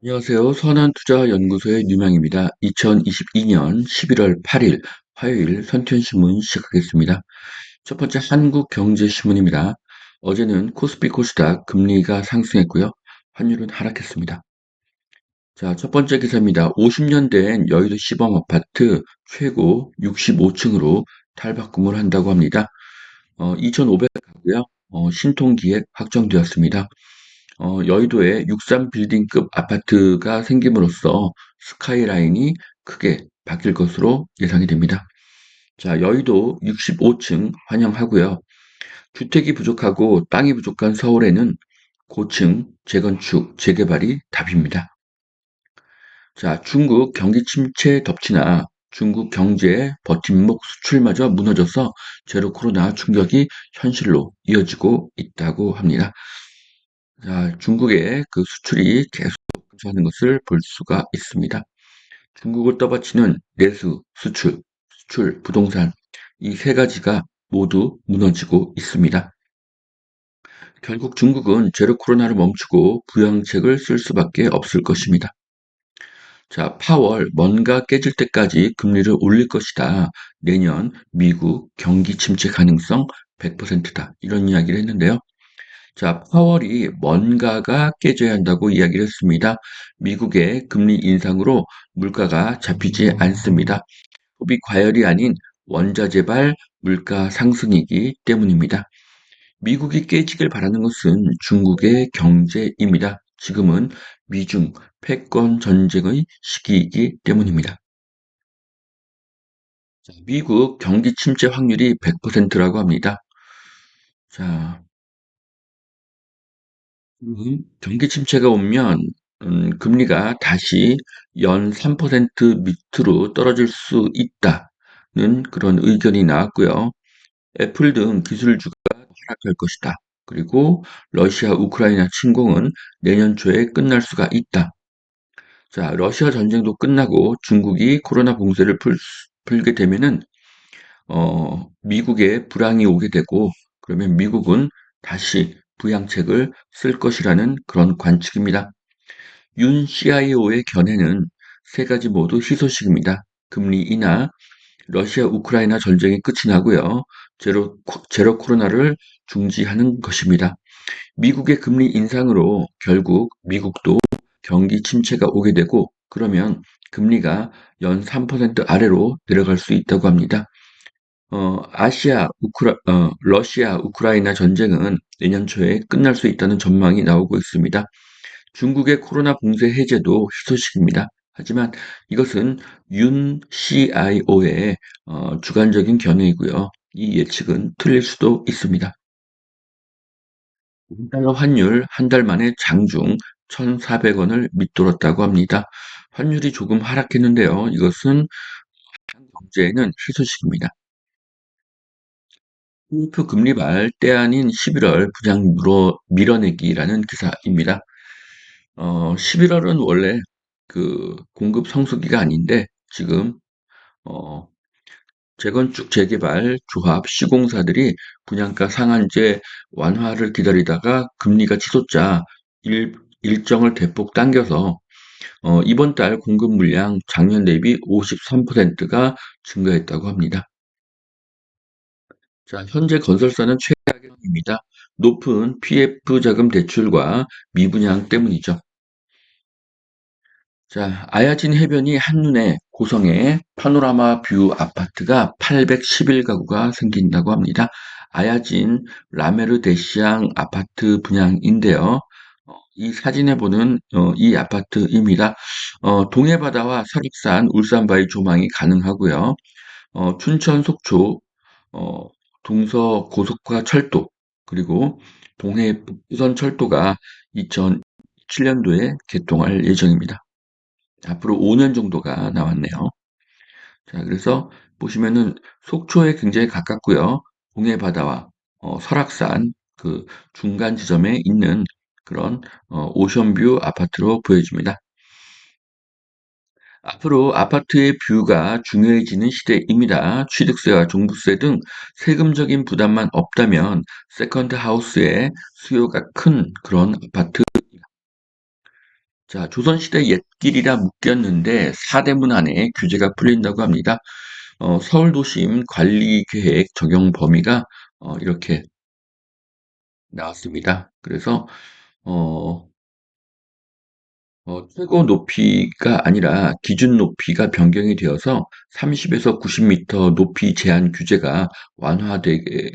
안녕하세요. 선한투자연구소의 유명입니다. 2022년 11월 8일 화요일 선투현신문 시작하겠습니다. 첫 번째 한국경제신문입니다. 어제는 코스피 코스닥 금리가 상승했고요. 환율은 하락했습니다. 자, 첫 번째 기사입니다. 50년 된 여의도 시범 아파트 최고 65층으로 탈바꿈을 한다고 합니다. 2,500가구요. 신통기획 확정되었습니다. 여의도에 63빌딩급 아파트가 생김으로써 스카이라인이 크게 바뀔 것으로 예상이 됩니다. 자, 여의도 65층 환영하고요. 주택이 부족하고 땅이 부족한 서울에는 고층 재건축, 재개발이 답입니다. 자, 중국 경기 침체 덮치나 중국 경제의 버팀목 수출마저 무너져서 제로 코로나 충격이 현실로 이어지고 있다고 합니다. 자, 중국의 그 수출이 계속 감소하는 것을 볼 수가 있습니다. 중국을 떠받치는 내수, 수출, 부동산 이 세 가지가 모두 무너지고 있습니다. 결국 중국은 제로 코로나를 멈추고 부양책을 쓸 수밖에 없을 것입니다. 자, 파월 뭔가 깨질 때까지 금리를 올릴 것이다. 내년 미국 경기 침체 가능성 100%다. 이런 이야기를 했는데요. 자, 파월이 뭔가가 깨져야 한다고 이야기를 했습니다. 미국의 금리 인상으로 물가가 잡히지 않습니다. 소비 과열이 아닌 원자재발 물가 상승이기 때문입니다. 미국이 깨지길 바라는 것은 중국의 경제입니다. 지금은 미중 패권 전쟁의 시기이기 때문입니다. 자, 미국 경기 침체 확률이 100%라고 합니다. 자, 경기 침체가 오면 금리가 다시 연 3% 밑으로 떨어질 수 있다는 그런 의견이 나왔고요. 애플 등 기술주가 하락할 것이다. 그리고 러시아 우크라이나 침공은 내년 초에 끝날 수가 있다. 자, 러시아 전쟁도 끝나고 중국이 코로나 봉쇄를 풀게 되면은 미국에 불황이 오게 되고 그러면 미국은 다시 부양책을 쓸 것이라는 그런 관측입니다. 윤 CIO의 견해는 세 가지 모두 희소식입니다. 금리 인하, 러시아 우크라이나 전쟁이 끝이 나고요. 제로 코로나를 중지하는 것입니다. 미국의 금리 인상으로 결국 미국도 경기 침체가 오게 되고 그러면 금리가 연 3% 아래로 내려갈 수 있다고 합니다. 러시아 우크라이나 전쟁은 내년 초에 끝날 수 있다는 전망이 나오고 있습니다. 중국의 코로나 봉쇄 해제도 희소식입니다. 하지만 이것은 윤 CIO의 주관적인 견해이고요. 이 예측은 틀릴 수도 있습니다. 달러 환율 한 달 만에 장중 1,400원을 밑돌았다고 합니다. 환율이 조금 하락했는데요. 이것은 경제에는 희소식입니다. 표 금리 때 아닌 11월 부장 밀어내기라는 기사입니다. 11월은 원래 그 공급 성수기가 아닌데 지금 어, 재건축 재개발 조합 시공사들이 분양가 상한제 완화를 기다리다가 금리가 치솟자 일정을 대폭 당겨서 이번 달 공급 물량 작년 대비 53%가 증가했다고 합니다. 자, 현재 건설사는 최악의 상황입니다. 높은 PF 자금 대출과 미분양 때문이죠. 자, 아야진 해변이 한눈에 고성의 파노라마 뷰 아파트가 811가구가 생긴다고 합니다. 아야진 라메르 데시앙 아파트 분양인데요. 이 사진에 보는 이 아파트입니다. 동해바다와 설악산, 울산바위 조망이 가능하고요. 춘천 속초, 어, 동서 고속화 철도, 그리고 동해 북부선 철도가 2007년도에 개통할 예정입니다. 앞으로 5년 정도가 남았네요. 자, 그래서 보시면은 속초에 굉장히 가깝고요. 동해 바다와 설악산 그 중간 지점에 있는 그런 오션뷰 아파트로 보여집니다. 앞으로 아파트의 뷰가 중요해지는 시대입니다. 취득세와 종부세 등 세금적인 부담만 없다면 세컨드 하우스의 수요가 큰 그런 아파트 자, 조선시대 옛길이라 묶였는데 사대문 안에 규제가 풀린다고 합니다. 서울도심 관리계획 적용 범위가 이렇게 나왔습니다. 그래서 어, 최고 높이가 아니라 기준 높이가 변경이 되어서 30에서 90m 높이 제한 규제가 완화되게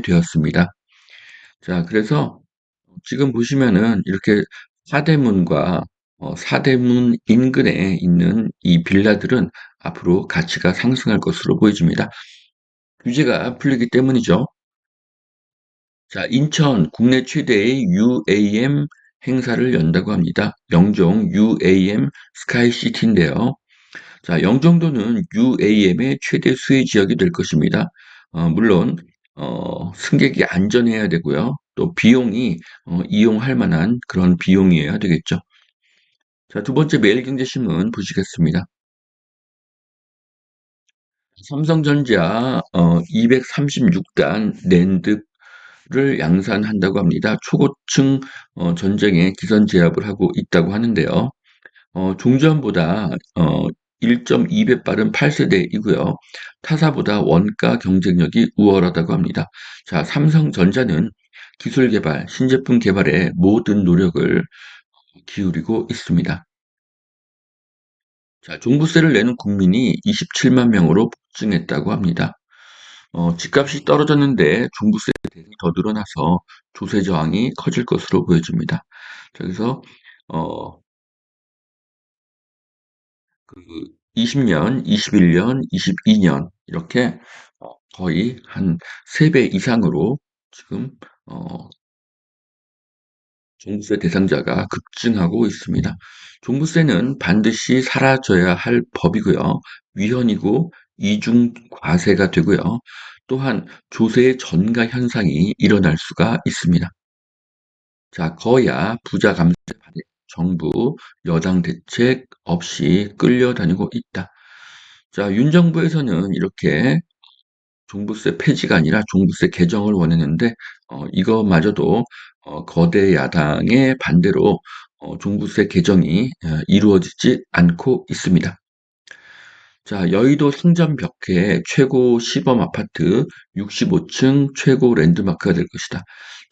되었습니다. 자, 그래서 지금 보시면은 이렇게 사대문과 사대문 인근에 있는 이 빌라들은 앞으로 가치가 상승할 것으로 보여집니다. 규제가 풀리기 때문이죠. 자, 인천 국내 최대의 UAM 행사를 연다고 합니다. 영종 UAM 스카이시티인데요. 자, 영종도는 UAM의 최대 수혜 지역이 될 것입니다. 물론 승객이 안전해야 되고요. 또 비용이 이용할 만한 그런 비용이어야 되겠죠. 자, 두 번째 매일경제신문 보시겠습니다. 삼성전자 236단 낸드를 양산한다고 합니다. 초고층 전쟁에 기선 제압을 하고 있다고 하는데요. 종전보다 1.2배 빠른 8세대이고요. 타사보다 원가 경쟁력이 우월하다고 합니다. 자, 삼성전자는 기술 개발, 신제품 개발에 모든 노력을 기울이고 있습니다. 자, 종부세를 내는 국민이 27만 명으로 폭증했다고 합니다. 집값이 떨어졌는데 종부세 대상이 더 늘어나서 조세 저항이 커질 것으로 보여집니다. 자, 그래서 어, 그 20년, 21년, 22년 이렇게 거의 한 3배 이상으로 지금 어, 종부세 대상자가 급증하고 있습니다. 종부세는 반드시 사라져야 할 법이고요. 위헌이고 이중 과세가 되고요. 또한 조세의 전가 현상이 일어날 수가 있습니다. 자, 거야 부자 감세 반대 정부 여당 대책 없이 끌려다니고 있다. 자, 윤 정부에서는 이렇게 종부세 폐지가 아니라 종부세 개정을 원했는데 이거마저도 거대 야당의 반대로 종부세 개정이 이루어지지 않고 있습니다. 자, 여의도 상점벽해 최고 시범 아파트 65층 최고 랜드마크가 될 것이다.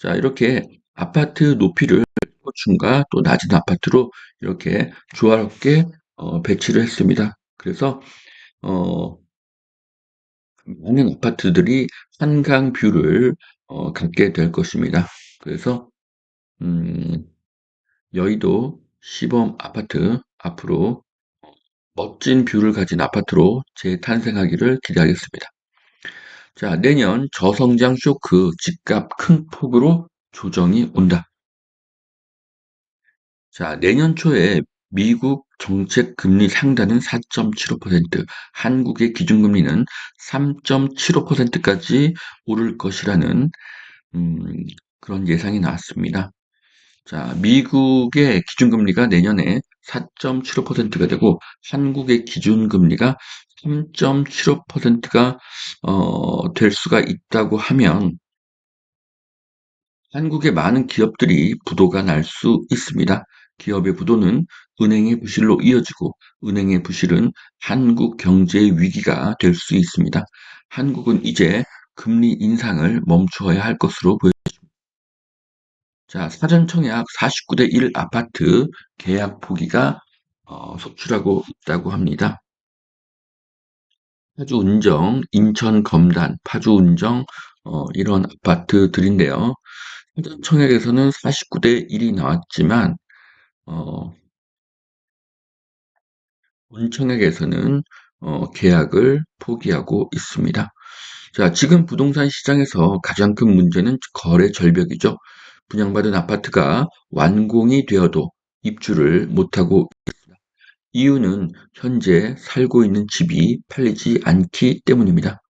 자, 이렇게 아파트 높이를 고층과 또 낮은 아파트로 이렇게 조화롭게 배치를 했습니다. 그래서 어, 많은 아파트들이 한강 뷰를 갖게 될 것입니다. 그래서 음, 여의도 시범 아파트 앞으로 멋진 뷰를 가진 아파트로 재탄생하기를 기대하겠습니다. 자, 내년 저성장 쇼크 집값 큰 폭으로 조정이 온다. 자, 내년 초에 미국 정책 금리 상단은 4.75%, 한국의 기준금리는 3.75%까지 오를 것이라는 음, 그런 예상이 나왔습니다. 자, 미국의 기준금리가 내년에 4.75%가 되고 한국의 기준금리가 3.75%가 될 수가 있다고 하면 한국의 많은 기업들이 부도가 날 수 있습니다. 기업의 부도는 은행의 부실로 이어지고 은행의 부실은 한국 경제의 위기가 될 수 있습니다. 한국은 이제 금리 인상을 멈추어야 할 것으로 보입니다. 자, 사전청약 49대 1 아파트 계약 포기가 속출하고 있다고 합니다. 파주 운정, 인천 검단, 파주 운정 이런 아파트들인데요. 사전청약에서는 49대 1이 나왔지만 어, 운청약에서는 계약을 포기하고 있습니다. 자, 지금 부동산 시장에서 가장 큰 문제는 거래 절벽이죠. 분양받은 아파트가 완공이 되어도 입주를 못하고 이유는 현재 살고 있는 집이 팔리지 않기 때문입니다.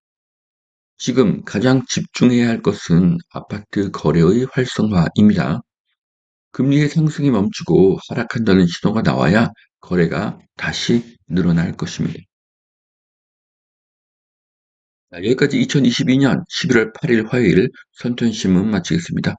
지금 가장 집중해야 할 것은 아파트 거래의 활성화입니다. 금리의 상승이 멈추고 하락한다는 신호가 나와야 거래가 다시 늘어날 것입니다. 자, 여기까지 2022년 11월 8일 화요일 선천신문 마치겠습니다.